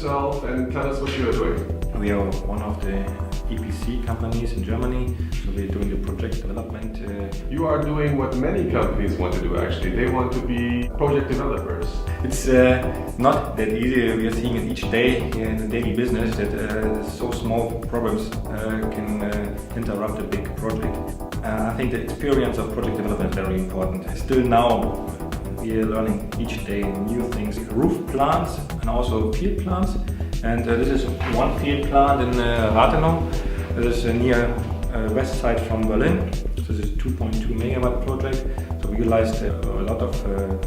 yourself and tell us what you are doing. We are one of the EPC companies in Germany, so we're doing the project development. You are doing what many companies want to do actually. They want to be project developers. It's not that easy. We are seeing it each day in the daily business that so small problems can interrupt a big project. I think the experience of project development is very important. Still now we are learning each day new things. Roof plants and also field plants. And this is one field plant in Rathenow. This is near west side from Berlin. So this is a 2.2 megawatt project. So we realized a lot of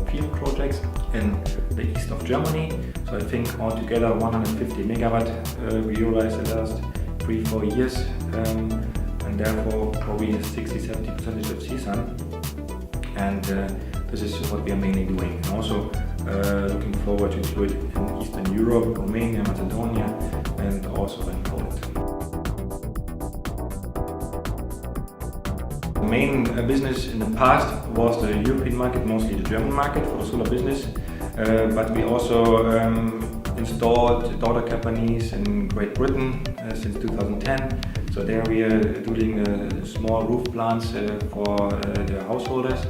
field projects in the east of Germany. So I think altogether 150 megawatt we realized in the last 3-4 years. And therefore probably 60-70% of CSUN. And this is what we are mainly doing. And also looking forward to do it in Eastern Europe, Romania, Macedonia, and also in Poland. The main business in the past was the European market, mostly the German market for the solar business. But we also installed daughter companies in Great Britain since 2010. So there we are doing small roof plants for the householders.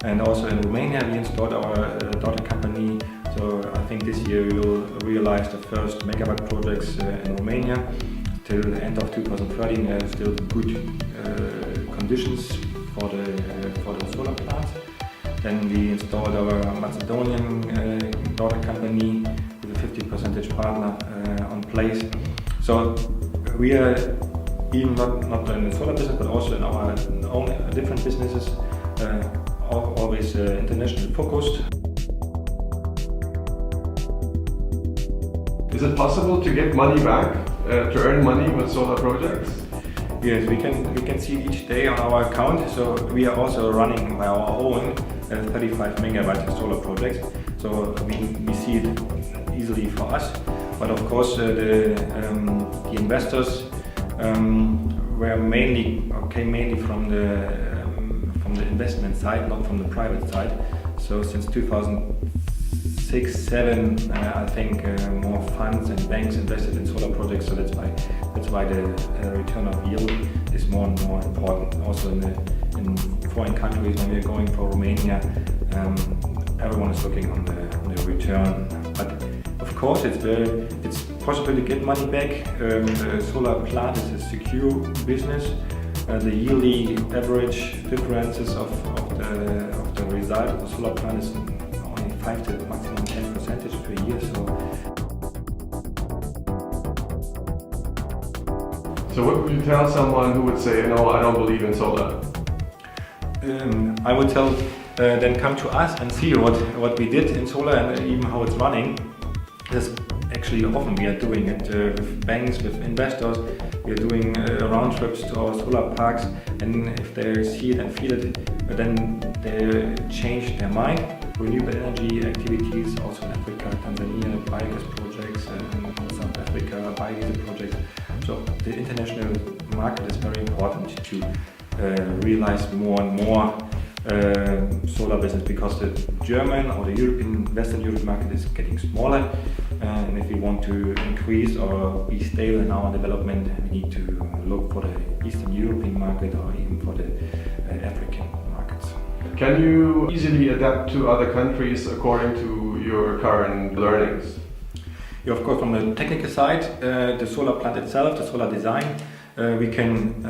And also in Romania we installed our daughter company. So I think this year we will realize the first megawatt projects in Romania. Till the end of 2013 there are still good conditions for the solar plants. Then we installed our Macedonian daughter company with a 50% partner on place. So we are even not in the solar business but also in our own different businesses. Always internationally focused. Is it possible to get money back, to earn money with solar projects? Yes, we can see it each day on our account. So we are also running by our own 35 megawatt solar projects. So we see it easily for us. But of course the investors came mainly from the investment side, not from the private side. So since 2006-07, I think more funds and banks invested in solar projects. So that's why the return of yield is more and more important. Also in foreign countries, when we're going for Romania, everyone is looking on the return. But of course, it's possible to get money back. The solar plant is a secure business. The yearly average differences of the result of the solar plant is only 5 to maximum 10% per year. So what would you tell someone who would say, no, I don't believe in solar? I would tell then come to us and see what we did in solar and even how it's running. Because actually often we are doing it with banks, with investors. We are doing round trips to our solar parks, and if they see it and feel it, then they change their mind. Renewable energy activities also in Africa, Tanzania, biogas projects, in South Africa, biodiesel projects. So the international market is very important to realize more and more solar business, because the German or the Western European market is getting smaller. And if we want to increase or be stable in our development, we need to look for the Eastern European market or even for the African markets. Can you easily adapt to other countries according to your current learnings? Yeah, of course, from the technical side, the solar plant itself, the solar design, we can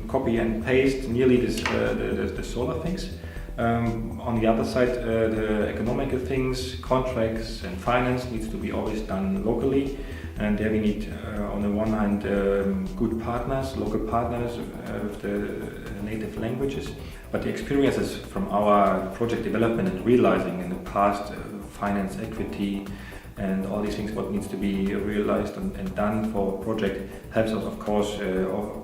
copy and paste nearly the solar things. On the other side, the economical things, contracts and finance needs to be always done locally. And there we need, on the one hand, good partners, local partners with the native languages. But the experiences from our project development and realizing in the past, finance, equity, and all these things, what needs to be realized and done for a project, helps us, of course,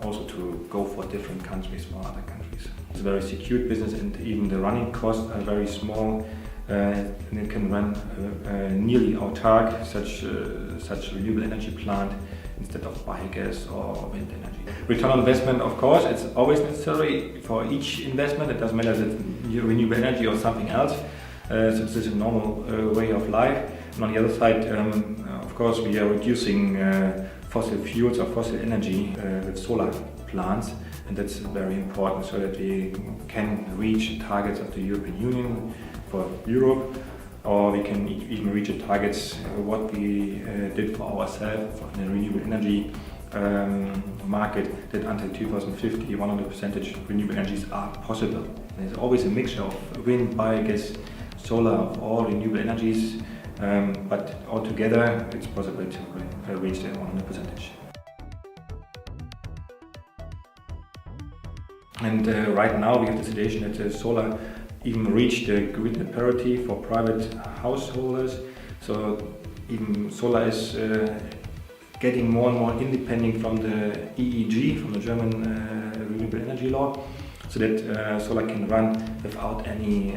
also to go for different countries, for other countries. It's a very secure business, and even the running costs are very small, and it can run nearly autark, such renewable energy plant, instead of biogas or wind energy. Return on investment, of course, it's always necessary for each investment. It doesn't matter if it's renewable energy or something else. So this is a normal way of life. And on the other side, of course, we are reducing fossil fuels or fossil energy with solar plants, and that's very important so that we can reach targets of the European Union for Europe, or we can even reach the targets what we did for ourselves for the renewable energy market, that until 2050 100% renewable energies are possible. There's always a mixture of wind, biogas, solar, of all renewable energies, but altogether it's possible to reach the 100%. And right now we have the situation that the solar even reached the grid parity for private householders. So even solar is getting more and more independent from the EEG, from the German renewable energy law, so that solar can run without any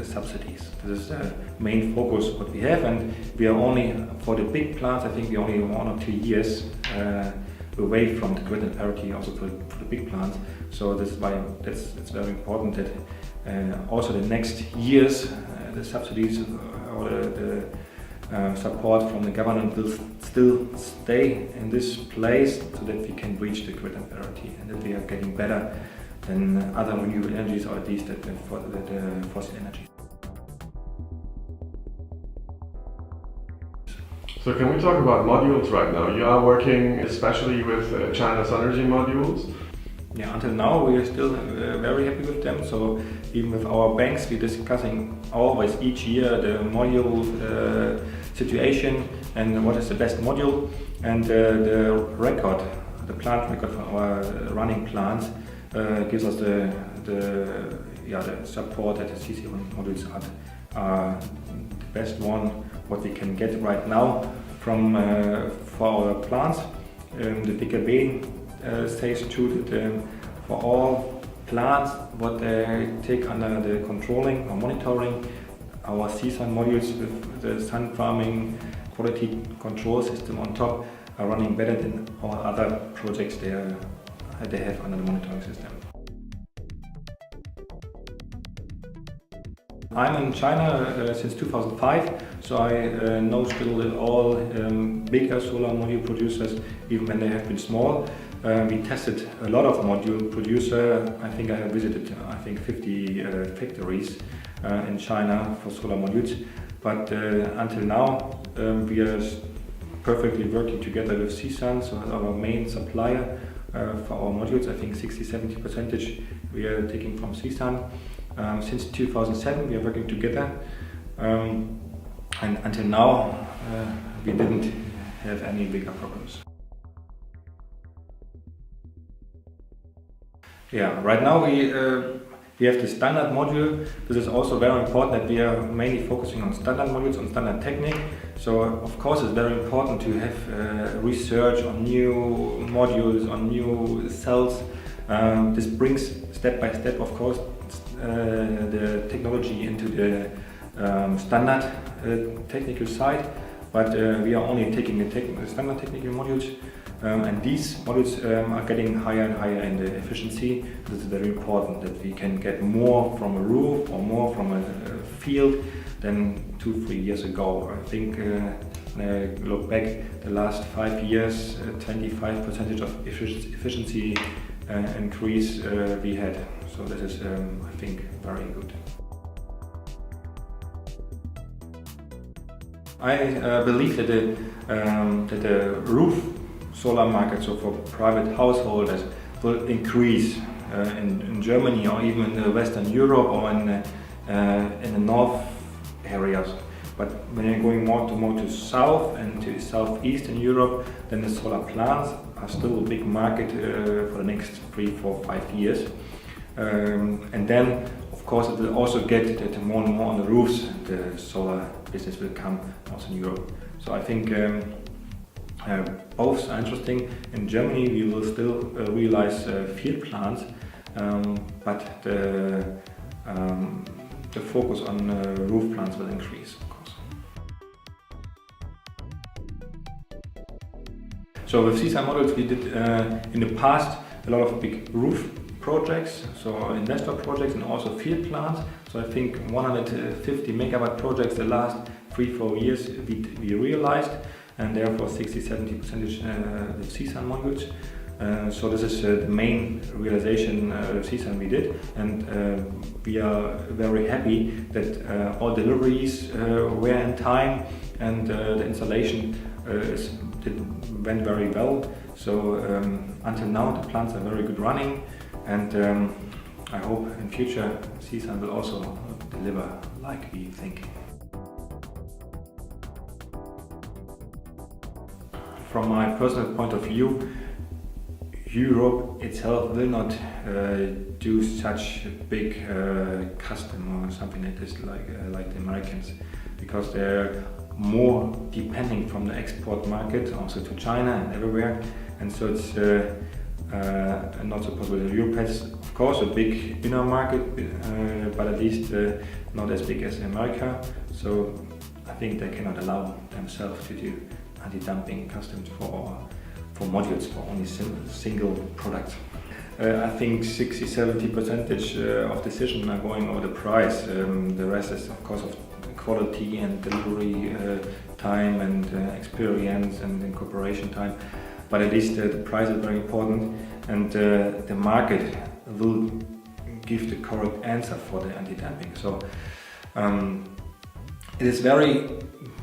subsidies. This is the main focus what we have, and we are only, for the big plants, I think we are only 1 or 2 years away from the grid parity also for the big plants. So this is why it's very important that also the next years the subsidies or the support from the government will still stay in this place so that we can reach the grid parity and that we are getting better than other renewable energies, or at least the fossil energy. So can we talk about modules right now? You are working especially with China's energy modules. Yeah, until now we are still very happy with them. So even with our banks, we're discussing always each year the module situation and what is the best module, and the plant record for our running plants gives us the support that the CSUN modules are the best one what we can get right now from for our plants. The DKB says too that for all plants what they take under the controlling or monitoring, our CSUN modules with the Sunfarming quality control system on top are running better than all other projects they have under the monitoring system. I'm in China since 2005, so I know still all bigger solar module producers, even when they have been small. We tested a lot of module producers. I think I have visited 50 factories in China for solar modules, but until now we are perfectly working together with CSUN, so our main supplier for our modules. I think 60-70% we are taking from CSUN. Since 2007 we are working together, and until now we didn't have any bigger problems. Yeah, right now we have the standard module. This is also very important that we are mainly focusing on standard modules, on standard technique. So of course it's very important to have research on new modules, on new cells. This brings step by step, of course, the technology into the standard technical side, but we are only taking the standard technical modules, and these modules are getting higher and higher in the efficiency. This is very important that we can get more from a roof or more from a field than 2-3 years ago. I think when I look back the last 5 years, 25% of efficiency increase we had. So this is, I think, very good. I believe that the roof solar market, so for private householders, will increase in Germany or even in Western Europe or in the north areas. But when you're going more to south and to southeastern Europe, then the solar plants are still a big market for the next 3, 4, 5 years. And then, of course, it will also get that more and more on the roofs the solar business will come also in Europe. So I think both are interesting. In Germany we will still realize field plants, but the focus on roof plants will increase, of course. So with CSUN models we did in the past a lot of big roof projects, so investor projects and also field plants. So I think 150 megawatt projects the last 3-4 years we realized, and therefore 60-70% with CSUN modules. So this is the main realization of CSUN we did, and we are very happy that all deliveries were in time, and the installation went very well. So until now the plants are very good running, and I hope in future CSUN will also deliver like we think. From my personal point of view, Europe itself will not do such a big custom or something like this like the Americans, because they're more depending from the export market also to China and everywhere, and so it's not so possible. Europe has of course a big inner market, but at least not as big as America, so I think they cannot allow themselves to do anti-dumping customs for modules for only single products. I think 60-70% of decisions are going over the price. The rest is of course of quality and delivery time and experience and incorporation time. But at least the price is very important, and the market will give the correct answer for the anti-dumping. So it is very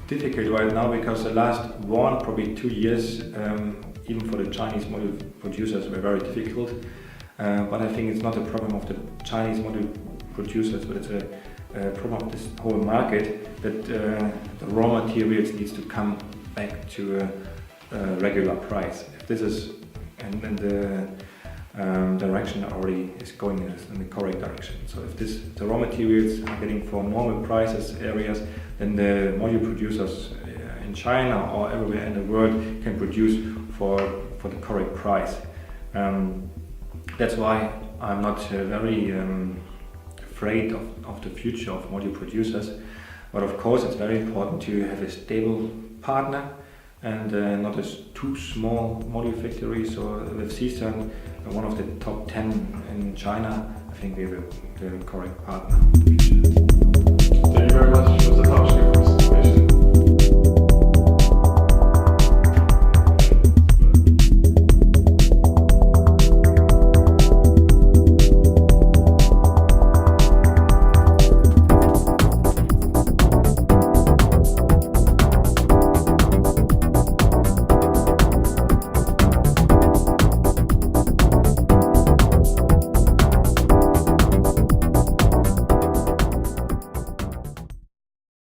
difficult right now, because the last probably 2 years, even for the Chinese module producers, were very difficult. But I think it's not a problem of the Chinese module producers, but it's a problem of this whole market, that the raw materials needs to come back to a regular price. If this is, and the direction already is going in the correct direction. So if the raw materials are getting for normal prices areas, then the module producers in China or everywhere in the world can produce for the correct price. That's why I'm not very afraid of the future of module producers. But of course it's very important to have a stable partner, and not as too small module factories. So with CSUN, one of the top 10 in China, I think we have the correct partner. Thank you very much, Mr. Tauschke.